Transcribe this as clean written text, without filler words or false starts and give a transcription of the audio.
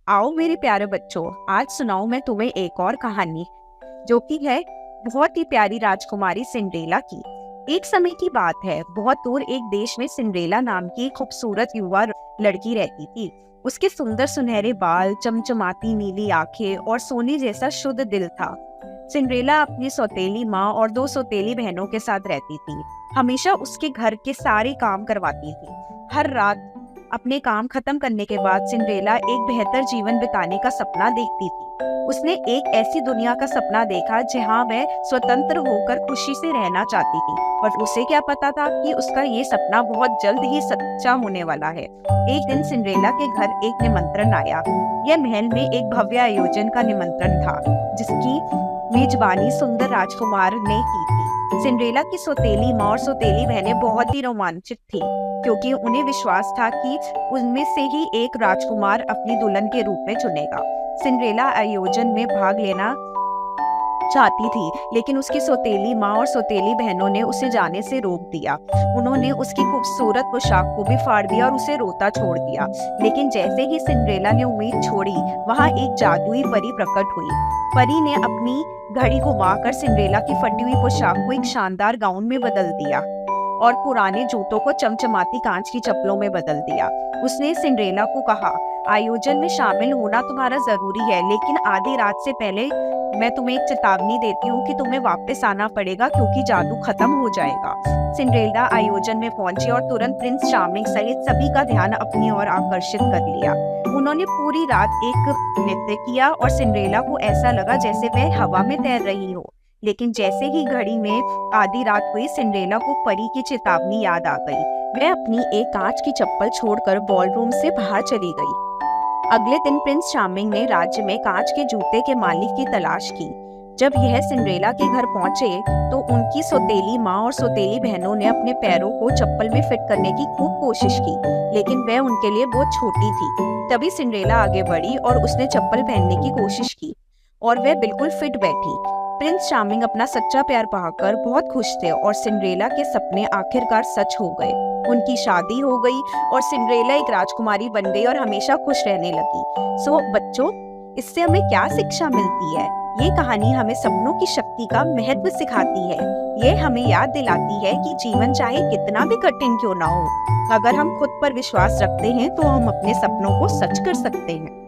आओ मेरे प्यारे बच्चों, आज सुनाऊं मैं तुम्हें एक और कहानी जो कि है बहुत ही प्यारी राजकुमारी सिंड्रेला की। एक समय की बात है, बहुत दूर एक देश में सिंड्रेला नाम की एक खूबसूरत युवा लड़की रहती थी। उसके सुंदर सुनहरे बाल, चमचमाती नीली आंखें और सोने जैसा शुद्ध दिल था। सिंड्रेला अपनी सौतेली माँ और दो सौतेली बहनों के साथ रहती थी। हमेशा उसके घर के सारे काम करवाती थी। हर रात अपने काम खत्म करने के बाद सिंड्रेला एक बेहतर जीवन बिताने का सपना देखती थी। उसने एक ऐसी दुनिया का सपना देखा जहां वह स्वतंत्र होकर खुशी से रहना चाहती थी, पर उसे क्या पता था कि उसका ये सपना बहुत जल्द ही सच्चा होने वाला है। एक दिन सिंड्रेला के घर एक निमंत्रण आया। यह महल में एक भव्य आयोजन का निमंत्रण था, जिसकी मेजबानी सुंदर राजकुमार ने की थी। सिंड्रेला की सौतेली माँ और सौतेली बहनें बहुत ही रोमांचित थी, क्योंकि उन्हें विश्वास था कि उनमें से ही एक राजकुमार अपनी दुल्हन के रूप में चुनेगा। सिंड्रेला आयोजन में भाग लेना चाहती थी, लेकिन उसकी सौतेली माँ और सौतेली बहनों ने उसे जाने से रोक दिया। उन्होंने उसकी खूबसूरत पोशाक को भी फाड़ दिया और उसे रोता छोड़ दिया। लेकिन जैसे ही सिंड्रेला ने उम्मीद छोड़ी, वहाँ एक जादुई परी प्रकट हुई। परी ने अपनी घड़ी घुमाकर सिंड्रेला की फटी हुई पोशाक को एक शानदार गाउन में बदल दिया और पुराने जूतों को चमचमाती कांच की चप्पलों में बदल दिया। उसने सिंड्रेला को कहा, आयोजन में शामिल होना तुम्हारा जरूरी है, लेकिन आधी रात से पहले मैं तुम्हें एक चेतावनी देती हूँ कि तुम्हें वापस आना पड़ेगा, क्योंकि जादू खत्म हो जाएगा। सिंड्रेला आयोजन में पहुंची और तुरंत प्रिंस चार्मिंग सहित सभी का ध्यान अपनी ओर आकर्षित कर लिया। उन्होंने पूरी रात एक नृत्य किया और सिंड्रेला को ऐसा लगा जैसे वह हवा में तैर रही हो। लेकिन जैसे ही घड़ी में आधी रात हुई, सिंड्रेला को परी की चेतावनी याद आ गई। वह अपनी एक कांच की चप्पल छोड़कर बॉलरूम से बाहर चली गई। अगले दिन प्रिंस चार्मिंग ने राज्य में कांच के जूते के मालिक की तलाश की। जब यह सिंड्रेला के घर पहुंचे तो उनकी सौतेली माँ और सौतेली बहनों ने अपने पैरों को चप्पल में फिट करने की खूब कोशिश की, लेकिन वह उनके लिए बहुत छोटी थी। तभी सिंड्रेला आगे बढ़ी और उसने चप्पल पहनने की कोशिश की और वह बिल्कुल फिट बैठी। प्रिंस चार्मिंग अपना सच्चा प्यार पाकर बहुत खुश थे और सिंड्रेला के सपने आखिरकार सच हो गए। उनकी शादी हो गई और सिंड्रेला एक राजकुमारी बन गई और हमेशा खुश रहने लगी। सो बच्चों, इससे हमें क्या शिक्षा मिलती है? ये कहानी हमें सपनों की शक्ति का महत्व सिखाती है। ये हमें याद दिलाती है कि जीवन चाहे कितना भी कठिन क्यों ना हो, अगर हम खुद पर विश्वास रखते हैं तो हम अपने सपनों को सच कर सकते हैं।